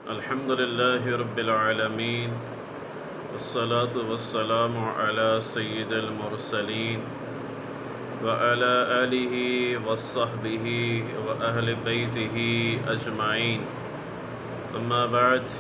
الحمد للہ رب العالمین والصلاة والسلام علی سید المرسلین وعلی آلہ وصحبہ وأہل بیتہ اجمعین، اما بعد۔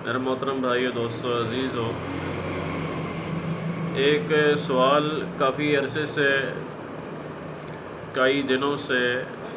میرے محترم بھائیو، دوستو، عزیزو، ایک سوال کافی عرصے سے، کئی دنوں سے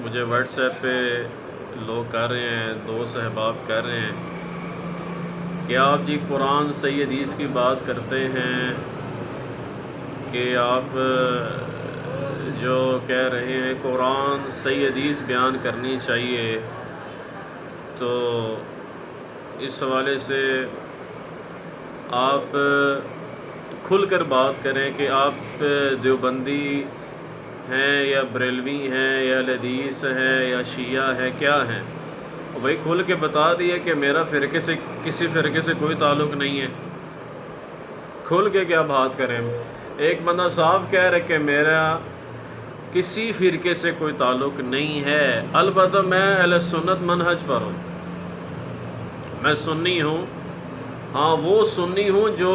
مجھے واٹس ایپ پہ لوگ کر رہے ہیں، دوست احباب کر رہے ہیں کہ آپ جی قرآن صحیح حدیث کی بات کرتے ہیں کہ آپ جو کہہ رہے ہیں قرآن صحیح حدیث بیان کرنی چاہیے، تو اس حوالے سے آپ کھل کر بات کریں کہ آپ دیوبندی ہیں یا بریلوی ہیں یا حدیث ہیں یا شیعہ ہیں، کیا ہیں؟ اور بھائی کھل کے بتا دیے کہ میرا کسی فرقے سے کوئی تعلق نہیں ہے۔ کھل کے کیا بات کریں؟ ایک بندہ صاف کہہ رہے کہ میرا کسی فرقے سے کوئی تعلق نہیں ہے، البتہ میں اہل سنت منہج پر ہوں، میں سنی ہوں۔ ہاں، وہ سنی ہوں جو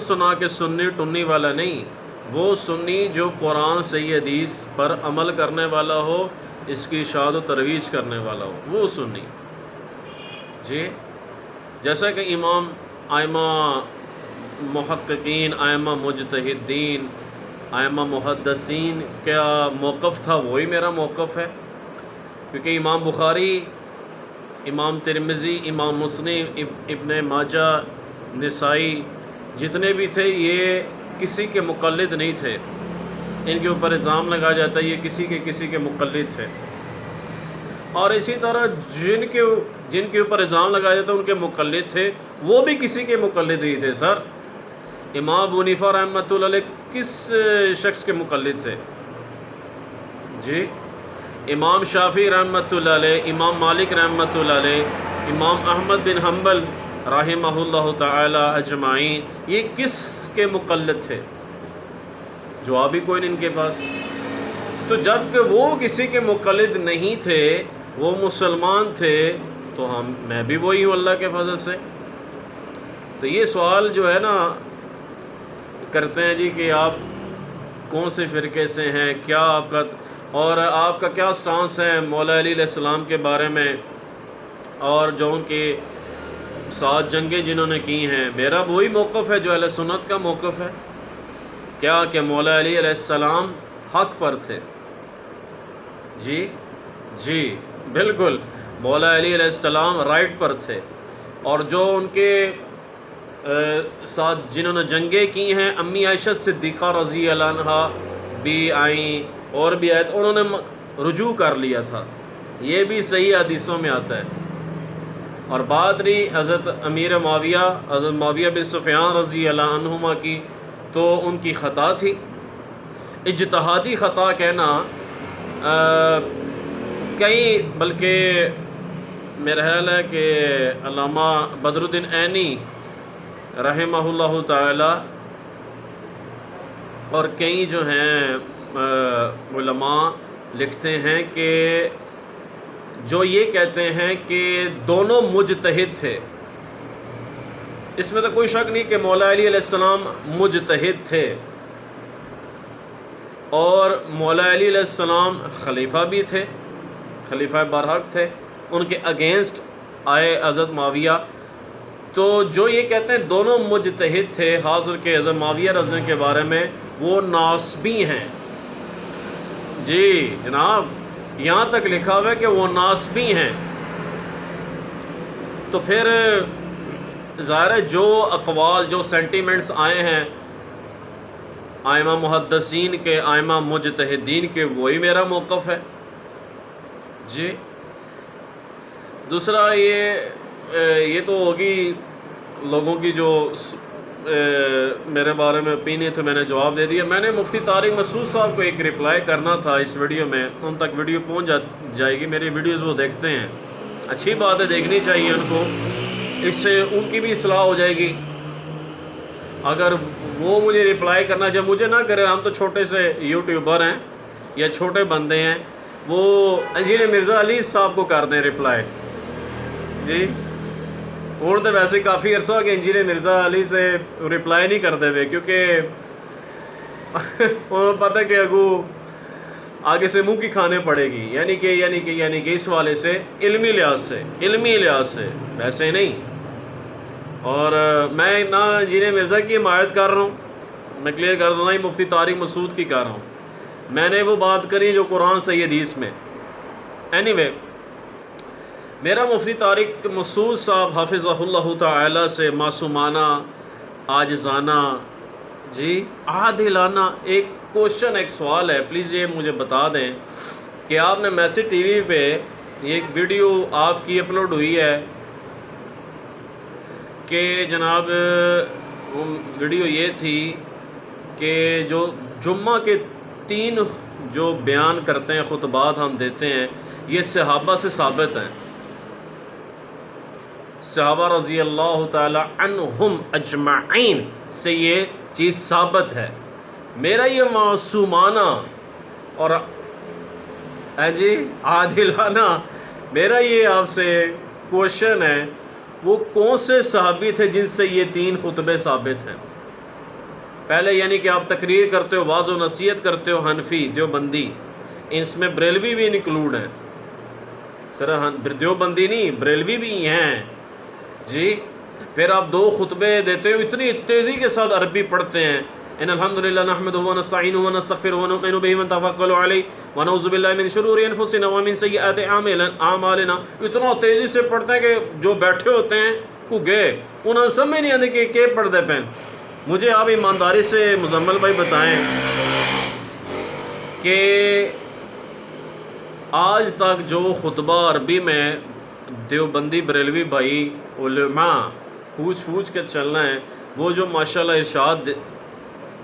سنا کے سنی ٹنی والا نہیں، وہ سنی جو قرآن صحیح حدیث پر عمل کرنے والا ہو، اس کی اشاعت و ترویج کرنے والا ہو، وہ سنی۔ جی، جیسا کہ امام ائمہ محققین، ائمہ مجتہدین، ائمہ محدثین کا موقف تھا، وہی میرا موقف ہے، کیونکہ امام بخاری، امام ترمذی، امام مسلم، ابن ماجہ، نسائی، جتنے بھی تھے یہ کسی کے مقلد نہیں تھے۔ ان کے اوپر الزام لگایا جاتا ہے یہ کسی کے مقلد تھے، اور اسی طرح جن کے اوپر الزام لگایا جاتا ہے ان کے مقلد تھے، وہ بھی کسی کے مقلد ہی تھے۔ سر، امام ابو حنیفہ رحمۃ اللہ علیہ کس شخص کے مقلد تھے؟ جی، امام شافعی رحمۃ اللہ علیہ، امام مالک رحمۃ اللہ علیہ، امام احمد بن حنبل رحمہ اللہ تعالی اجمعین، یہ کس کے مقلد تھے؟ جواب ہی کوئی نہیں ان کے پاس۔ تو جب کہ وہ کسی کے مقلد نہیں تھے، وہ مسلمان تھے، تو میں بھی وہی ہوں اللہ کے فضل سے۔ تو یہ سوال جو ہے نا کرتے ہیں جی کہ آپ کون سے فرقے سے ہیں، کیا آپ کا، اور آپ کا کیا سٹانس ہے مولا علی علیہ السلام کے بارے میں، اور جو ان کے ساتھ جنگیں جنہوں نے کی ہیں۔ میرا وہی موقف ہے جو اہل سنت کا موقف ہے، کیا کہ مولا علی علیہ السلام حق پر تھے۔ جی بالکل، مولا علی علیہ السلام رائٹ پر تھے، اور جو ان کے ساتھ جنہوں نے جنگیں کی ہیں، امی عائشہ صدیقہ رضی اللہ عنہا بھی آئیں اور بھی آئے، تو انہوں نے رجوع کر لیا تھا، یہ بھی صحیح حدیثوں میں آتا ہے۔ اور بات رہی حضرت امیر معاویہ، حضرت معاویہ بن سفیان رضی اللہ عنہما کی، تو ان کی خطا تھی، اجتہادی خطا کہنا کئی، بلکہ میرا خیال ہے کہ علامہ بدر الدین عینی رحمہ اللہ تعالی اور کئی جو ہیں علماء لکھتے ہیں کہ جو یہ کہتے ہیں کہ دونوں مجتہد تھے، اس میں تو کوئی شک نہیں کہ مولا علی علیہ السلام مجتہد تھے، اور مولا علی علیہ السلام خلیفہ بھی تھے، خلیفہ برحق تھے، ان کے اگینسٹ آئے حضرت معاویہ۔ تو جو یہ کہتے ہیں دونوں مجتہد تھے، حاضر کے حضرت معاویہ رضی اللہ عنہ کے بارے میں، وہ ناسبی ہیں۔ جی جناب، یہاں تک لکھا ہوا ہے کہ وہ ناسبی ہیں۔ تو پھر ظاہر ہے جو اقوال، جو سینٹیمنٹس آئے ہیں ائمہ محدثین کے، ائمہ مجتہدین کے، وہی میرا موقف ہے۔ جی، دوسرا یہ تو ہوگی لوگوں کی جو میرے بارے میں اوپینین، تو میں نے جواب دے دیا۔ میں نے مفتی طارق مسعود صاحب کو ایک رپلائی کرنا تھا اس ویڈیو میں، ان تک ویڈیو پہنچ جائے گی، میری ویڈیوز وہ دیکھتے ہیں، اچھی بات ہے، دیکھنی چاہیے ان کو، اس سے ان کی بھی اصلاح ہو جائے گی۔ اگر وہ مجھے رپلائی کرنا چاہے، مجھے نہ کرے، ہم تو چھوٹے سے یوٹیوبر ہیں یا چھوٹے بندے ہیں، وہ انجینئر مرزا علی صاحب کو کر دیں رپلائی، جی ہوں تو ویسے کافی عرصہ ہو گیا انجینئر مرزا علی سے رپلائی نہیں کرتے ہوئے، کیونکہ انہوں پتہ کہ اگو آگے سے منہ کی کھانے پڑے گی، یعنی کہ اس والے سے علمی لحاظ سے ویسے نہیں۔ اور میں نہ انجینئر مرزا کی حمایت کر رہا ہوں، میں کلیئر کر دوں، ہی مفتی طارق مسعود کی کر رہا ہوں، میں نے وہ بات کری جو قرآن صحیح حدیث میں۔ اینی وے میرا مفتی طارق مسعود صاحب حافظہ اللہ تعالی سے معصومانہ، عاجزانہ، جی عادلانہ ایک کوشچن، ایک سوال ہے، پلیز یہ مجھے بتا دیں کہ آپ نے میسج ٹی وی پہ ایک ویڈیو آپ کی اپلوڈ ہوئی ہے کہ جناب ویڈیو یہ تھی کہ جو جمعہ کے 3 جو بیان کرتے ہیں، خطبات ہم دیتے ہیں، یہ صحابہ سے ثابت ہیں، صحابہ رضی اللہ تعالی عنہم اجمعین سے یہ چیز ثابت ہے۔ میرا یہ معصومانہ اور جی عادلانہ میرا یہ آپ سے کوشچن ہے، وہ کون سے صحابی تھے جن سے یہ 3 خطبے ثابت ہیں؟ پہلے یعنی کہ آپ تقریر کرتے ہو، واعظ و نصیحت کرتے ہو، حنفی، دیوبندی، اس میں بریلوی بھی انکلوڈ ہیں، سر دیوبندی نہیں بریلوی بھی ہیں جی۔ پھر آپ 2 خطبے دیتے ہو، اتنی تیزی کے ساتھ عربی پڑھتے ہیں، ان الحمدللہ نحمدہ ونستعینہ ونستغفرہ ونؤمن بہ ونتوکل علیہ ونعوذ باللہ من شرور انفسنا ومن سیئات اعمالنا، اتنا تیزی سے پڑھتے ہیں کہ جو بیٹھے ہوتے ہیں کو گئے انہیں سمجھ نہیں آتی کہ پڑھتے پین۔ مجھے آپ ایمانداری سے مزمل بھائی بتائیں کہ آج تک جو خطبہ عربی میں دیوبندی بریلوی بھائی علماء پوچھ کے چلنا ہے، وہ جو ماشاءاللہ ارشاد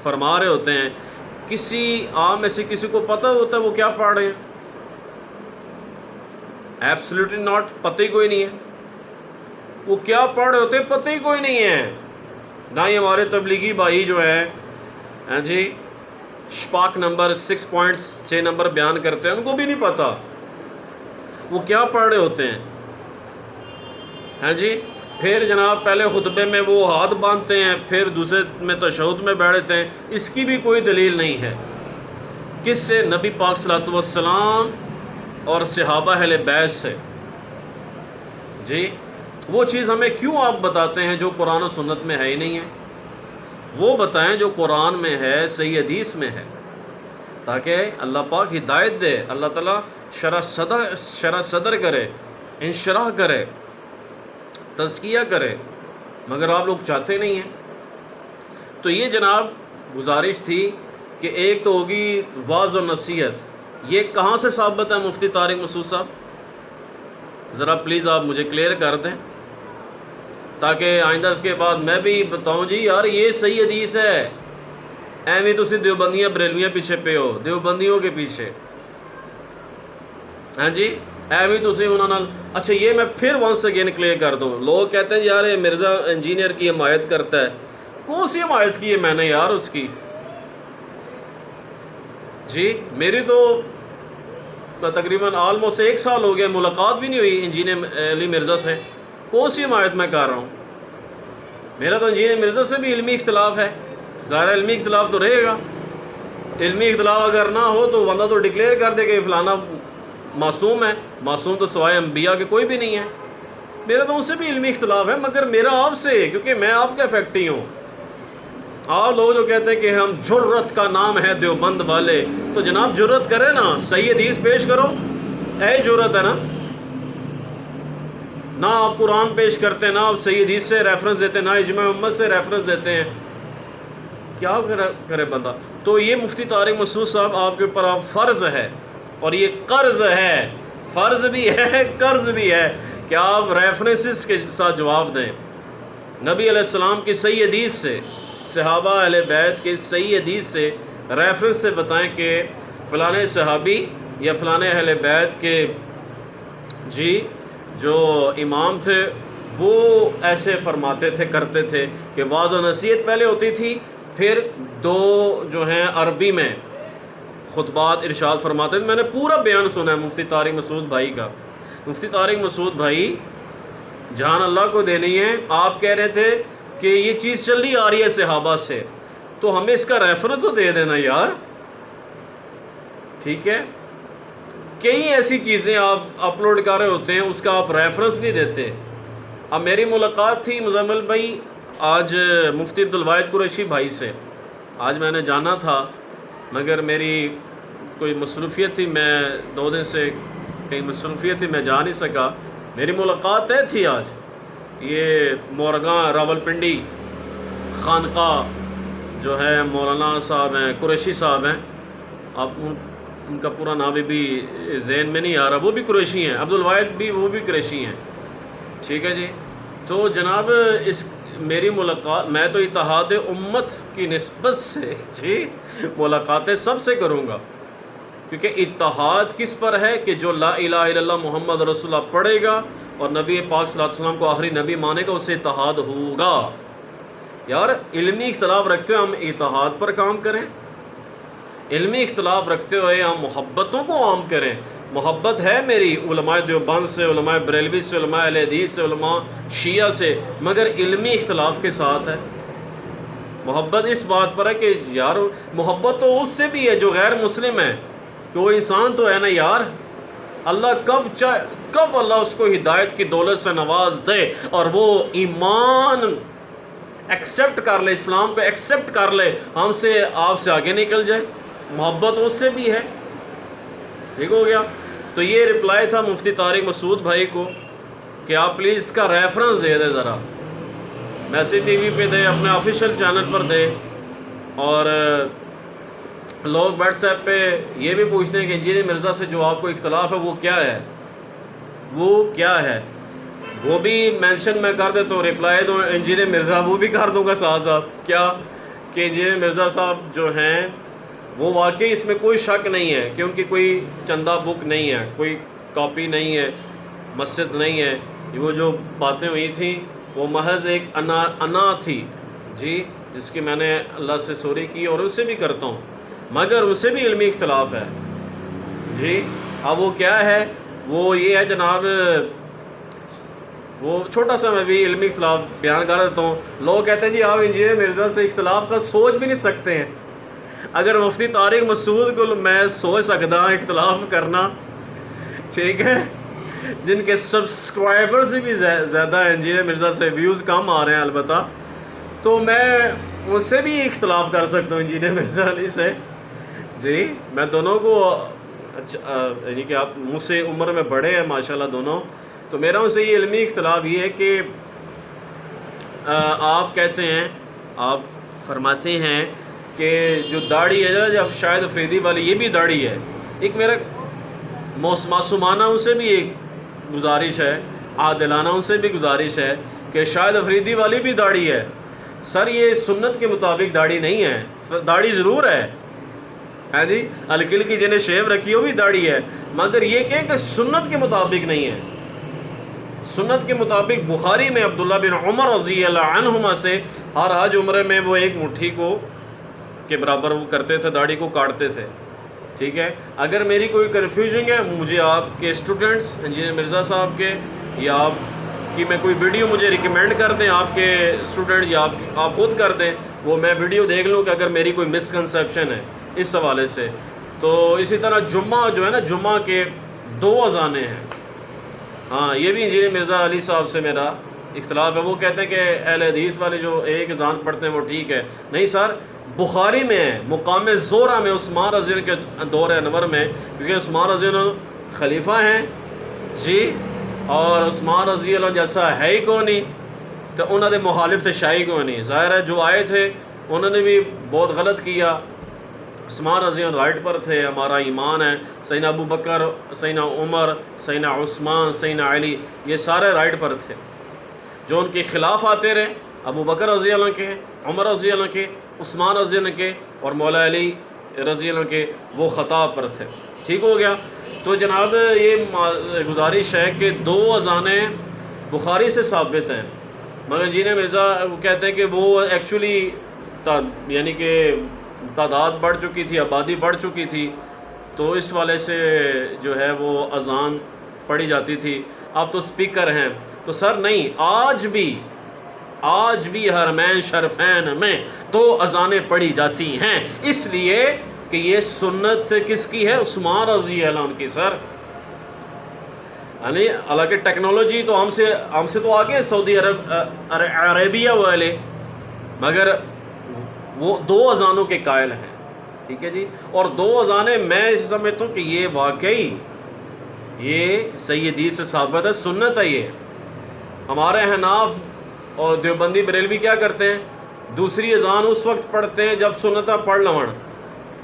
فرما رہے ہوتے ہیں، کسی آپ میں سے کسی کو پتہ ہوتا ہے وہ کیا پڑھ رہے ہیں؟ ایبسلیوٹلی ناٹ، پتہ ہی کوئی نہیں ہے وہ کیا پڑھ رہے ہوتے ہیں، پتہ ہی کوئی نہیں ہے۔ نہ ہی ہمارے تبلیغی بھائی جو ہیں جی شپاک نمبر 6.6 نمبر بیان کرتے ہیں، ان کو بھی نہیں پتہ وہ کیا پڑھ رہے ہوتے ہیں، ہاں جی۔ پھر جناب پہلے خطبے میں وہ ہاتھ باندھتے ہیں، پھر دوسرے میں تشہد میں بیٹھتے ہیں، اس کی بھی کوئی دلیل نہیں ہے۔ کس سے؟ نبی پاک صلی اللہ علیہ وسلم اور صحابہ اہل بیت سے جی۔ وہ چیز ہمیں کیوں آپ بتاتے ہیں جو قرآن و سنت میں ہے ہی نہیں ہے؟ وہ بتائیں جو قرآن میں ہے، صحیح حدیث میں ہے، تاکہ اللہ پاک ہدایت دے، اللہ تعالیٰ شرح صدر کرے، انشراح کرے، تزکیہ کرے، مگر آپ لوگ چاہتے نہیں ہیں۔ تو یہ جناب گزارش تھی کہ ایک تو ہوگی واعظ و نصیحت، یہ کہاں سے ثابت ہے مفتی طارق مسعود صاحب؟ ذرا پلیز آپ مجھے کلیئر کر دیں تاکہ آئندہ کے بعد میں بھی بتاؤں جی یار یہ صحیح حدیث ہے، ایویں تسی دیوبندیاں بریلویاں پیچھے پہ ہو، دیوبندیوں کے پیچھے، ہاں جی ایویں تسی انہوں نے۔ اچھا یہ میں پھر ونس اگین کلیئر کر دوں، لوگ کہتے ہیں یار یہ مرزا انجینئر کی حمایت کرتا ہے، کون سی حمایت کی ہے میں نے یار اس کی؟ جی میری تو تقریباً آلموسٹ 1 سال ہو گیا، ملاقات بھی نہیں ہوئی انجینئر علی مرزا سے، کون سی حمایت میں کر رہا ہوں؟ میرا تو انجینئر مرزا سے بھی علمی اختلاف ہے، ظاہر علمی اختلاف تو رہے گا، علمی اختلاف اگر نہ ہو تو بندہ تو ڈکلیئر کر دے کہ فلانا معصوم ہے، معصوم تو سوائے انبیاء کے کوئی بھی نہیں ہے۔ میرا تو ان سے بھی علمی اختلاف ہے، مگر میرا آپ سے، کیونکہ میں آپ کا فیکٹری ہوں۔ آپ لوگ جو کہتے ہیں کہ ہم جرت کا نام ہے دیوبند والے، تو جناب جرت کرے نا، صحیح حدیث پیش کرو، اے جرت ہے نا، نہ آپ قرآن پیش کرتے ہیں، نہ آپ صحیح حدیث سے ریفرنس دیتے ہیں، نہ اجماع امت سے ریفرنس دیتے ہیں، کیا کرے بندہ؟ تو یہ مفتی طارق مسعود صاحب آپ کے اوپر آپ فرض ہے، اور یہ قرض ہے، فرض بھی ہے قرض بھی ہے کہ آپ ریفرنسز کے ساتھ جواب دیں، نبی علیہ السلام کی صحیح حدیث سے، صحابہ اہل بیت کے صحیح حدیث سے ریفرنس سے بتائیں کہ فلانے صحابی یا فلانے اہل بیت کے جی جو امام تھے وہ ایسے فرماتے تھے، کرتے تھے کہ واعظ و نصیحت پہلے ہوتی تھی، پھر 2 جو ہیں عربی میں خطبات ارشاد فرماتے تھے۔ میں نے پورا بیان سنا ہے مفتی طارق مسعود بھائی کا۔ مفتی طارق مسعود بھائی جان اللہ کو دینی ہے. آپ کہہ رہے تھے کہ یہ چیز چلی آ رہی ہے صحابہ سے، تو ہمیں اس کا ریفرنس تو دے دینا یار. ٹھیک ہے، کئی ایسی چیزیں آپ اپلوڈ کر رہے ہوتے ہیں، اس کا آپ ریفرنس نہیں دیتے. اب میری ملاقات تھی مزمل بھائی آج مفتی عبدالواحد قریشی بھائی سے، آج میں نے جانا تھا مگر میری کوئی مصروفیت تھی، میں 2 دن سے کہیں مصروفیت تھی، میں جا نہیں سکا. میری ملاقات طے تھی آج. یہ مورگاں راولپنڈی خانقاہ جو ہے مولانا صاحب ہیں، قریشی صاحب ہیں، آپ ان کا پورا نام بھی ذہن میں نہیں آ رہا، وہ بھی قریشی ہیں. عبدالواحد بھی وہ بھی قریشی ہیں. ٹھیک ہے جی. تو جناب اس میری ملاقات، میں تو اتحاد امت کی نسبت سے جی ملاقاتیں سب سے کروں گا، کیونکہ اتحاد کس پر ہے کہ جو لا الہ الا اللہ محمد رسول اللہ پڑھے گا اور نبی پاک صلی اللہ علیہ وسلم کو آخری نبی مانے گا، اس سے اتحاد ہوگا. یار علمی اختلاف رکھتے ہوئے ہم اتحاد پر کام کریں، علمی اختلاف رکھتے ہوئے ہم محبتوں کو عام کریں. محبت ہے میری علماء دیوبند سے، علماء بریلوی سے، علماء اہل حدیث سے، علماء شیعہ سے، مگر علمی اختلاف کے ساتھ ہے. محبت اس بات پر ہے کہ یار محبت تو اس سے بھی ہے جو غیر مسلم ہے، کہ وہ انسان تو ہے نا یار. اللہ کب اللہ اس کو ہدایت کی دولت سے نواز دے اور وہ ایمان ایکسیپٹ کر لے، اسلام کو ایکسیپٹ کر لے، ہم سے آپ سے آگے نکل جائے. محبت اس سے بھی ہے. ٹھیک ہو گیا. تو یہ رپلائی تھا مفتی طارق مسعود بھائی کو کہ آپ پلیز اس کا ریفرنس دے دیں، ذرا میسج ٹی وی پہ دیں، اپنے آفیشیل چینل پر دیں. اور لوگ واٹس ایپ پہ یہ بھی پوچھتے ہیں کہ انجینئر مرزا سے جو آپ کو اختلاف ہے وہ کیا ہے، وہ کیا ہے. وہ بھی مینشن میں کر دے تو رپلائی دو انجینئر مرزا، وہ بھی کر دوں گا ساتھ ساتھ کیا کہ انجینئر مرزا صاحب جو ہیں وہ واقعی اس میں کوئی شک نہیں ہے کہ ان کی کوئی چندہ بک نہیں ہے، کوئی کاپی نہیں ہے، مسجد نہیں ہے. وہ جو باتیں ہوئی تھیں وہ محض ایک انا تھی جی، جس کی میں نے اللہ سے سوری کی اور ان سے بھی کرتا ہوں، مگر ان سے بھی علمی اختلاف ہے جی. اب وہ کیا ہے، وہ یہ ہے جناب، وہ چھوٹا سا میں بھی علمی اختلاف بیان کر دیتا ہوں. لوگ کہتے ہیں جی آپ انجینئر مرزا سے اختلاف کا سوچ بھی نہیں سکتے ہیں. اگر مفتی طارق مسعود کو میں سوچ سکتا ہوں اختلاف کرنا، ٹھیک ہے، جن کے سبسکرائبر سے بھی زیادہ انجینئر مرزا سے ویوز کم آ رہے ہیں البتہ، تو میں اس سے بھی اختلاف کر سکتا ہوں انجینئر مرزا علی سے جی. میں دونوں کو یعنی کہ آپ مجھ سے عمر میں بڑے ہیں ماشاءاللہ دونوں، تو میرا ان سے یہ علمی اختلاف یہ ہے کہ آپ کہتے ہیں، آپ فرماتے ہیں کہ جو داڑھی ہے نا جب شاہد افریدی والی، یہ بھی داڑھی ہے. ایک میرا معصومانہ ان سے بھی ایک گزارش ہے، عادلانہ ان سے بھی گزارش ہے کہ شاہد افریدی والی بھی داڑھی ہے. سر یہ سنت کے مطابق داڑھی نہیں ہے. داڑھی ضرور ہے ہاں جی، الکل کی جنہیں شیو رکھی وہ بھی داڑھی ہے، مگر یہ کہ سنت کے مطابق نہیں ہے. سنت کے مطابق بخاری میں عبداللہ بن عمر رضی اللہ عنہما سے ہر حج عمرے میں وہ ایک مٹھی کو کے برابر وہ کرتے تھے، داڑھی کو کاٹتے تھے. ٹھیک ہے. اگر میری کوئی کنفیوژن ہے مجھے آپ کے اسٹوڈنٹس انجینئر مرزا صاحب کے یا آپ کی میں کوئی ویڈیو مجھے ریکمینڈ کر دیں، آپ کے اسٹوڈنٹ یا آپ خود کر دیں، وہ میں ویڈیو دیکھ لوں کہ اگر میری کوئی مسکنسیپشن ہے اس حوالے سے. تو اسی طرح جمعہ جو ہے نا، جمعہ کے 2 اذانیں ہیں. ہاں یہ بھی انجینئر مرزا علی صاحب سے میرا اختلاف ہے. وہ کہتے ہیں کہ اہل حدیث والے جو ایک اذان پڑھتے ہیں وہ ٹھیک ہے. نہیں سر، بخاری میں ہے مقام زہرہ میں عثمان رضی اللہ کے دور انور میں، کیونکہ عثمان رضی اللہ خلیفہ ہیں جی، اور عثمان رضی اللہ جیسا ہے ہی کون نہیں، تو انہوں نے مخالف تھے شاہی کو نہیں. ظاہر ہے جو آئے تھے انہوں نے بھی بہت غلط کیا. عثمان رضی اللہ رائٹ پر تھے، ہمارا ایمان ہے. سیدنا ابو بکر، سیدنا عمر، سیدنا عثمان، سیدنا علی، یہ سارے رائٹ پر تھے. جو ان کے خلاف آتے رہے، ابو بکر رضی اللہ کے، عمر رضی اللہ کے، عثمان رضی اللہ کے اور مولا علی رضی اللہ کے، وہ خطا پر تھے. ٹھیک ہو گیا. تو جناب یہ گزارش ہے کہ 2 اذانیں بخاری سے ثابت ہیں، مگر انجینئر مرزا وہ کہتے ہیں کہ وہ ایکچولی یعنی کہ تعداد بڑھ چکی تھی، آبادی بڑھ چکی تھی، تو اس والے سے جو ہے وہ اذان پڑھی جاتی تھی، اب تو سپیکر ہیں. تو سر نہیں، آج بھی حرمین شرفین میں 2 اذانیں پڑھی جاتی ہیں، اس لیے کہ یہ سنت کس کی ہے؟ عثمان رضی اللہ عنہ کی. سر یعنی حالانکہ ٹیکنالوجی تو ہم سے تو آگے ہیں سعودی عربیہ والے، مگر وہ 2 اذانوں کے قائل ہیں. ٹھیک ہے جی. اور 2 اذانیں میں اس سمجھتا ہوں کہ یہ واقعی یہ سیدی سے ثابت ہے، سنت ہے. یہ ہمارے حناف اور دیوبندی بریلوی کیا کرتے ہیں؟ دوسری اذان اس وقت پڑھتے ہیں جب سنتہ پڑھ لون،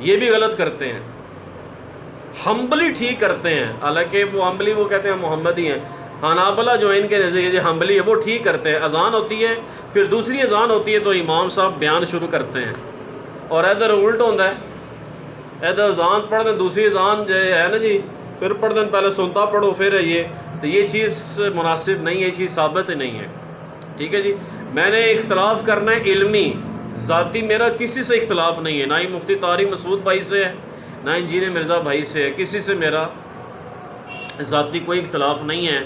یہ بھی غلط کرتے ہیں. ہمبلی ٹھیک کرتے ہیں، حالانکہ وہ ہمبلی وہ کہتے ہیں محمدی ہیں. حنابلہ جو ان کے نزدیک ہمبلی ہے وہ ٹھیک کرتے ہیں. اذان ہوتی ہے، پھر دوسری اذان ہوتی ہے تو امام صاحب بیان شروع کرتے ہیں، اور ادھر الٹ ہوتا ہے، ادھر اذان پڑھ دیں، دوسری اذان جو ہے نا جی پھر پڑھ دیں، پہلے سنتا پڑھو پھر یہ چیز مناسب نہیں ہے، یہ چیز ثابت نہیں ہے. ٹھیک ہے جی. میں نے اختلاف کرنا ہے علمی، ذاتی میرا کسی سے اختلاف نہیں ہے، نہ ہی مفتی طارق مسعود بھائی سے ہے، نہ انجینئر مرزا بھائی سے ہے، کسی سے میرا ذاتی کوئی اختلاف نہیں ہے.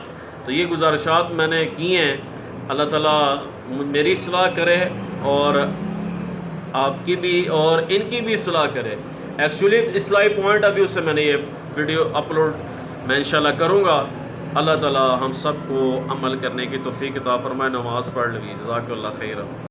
تو یہ گزارشات میں نے کی ہیں، اللہ تعالیٰ میری اصلاح کرے اور آپ کی بھی اور ان کی بھی اصلاح کرے. ایکچولی اصلاحی پوائنٹ آف ویو سے میں نے یہ ویڈیو اپلوڈ میں انشاءاللہ کروں گا. اللہ تعالیٰ ہم سب کو عمل کرنے کی توفیق عطا فرمائے. نماز پڑھ لیں. جزاک اللہ خیر.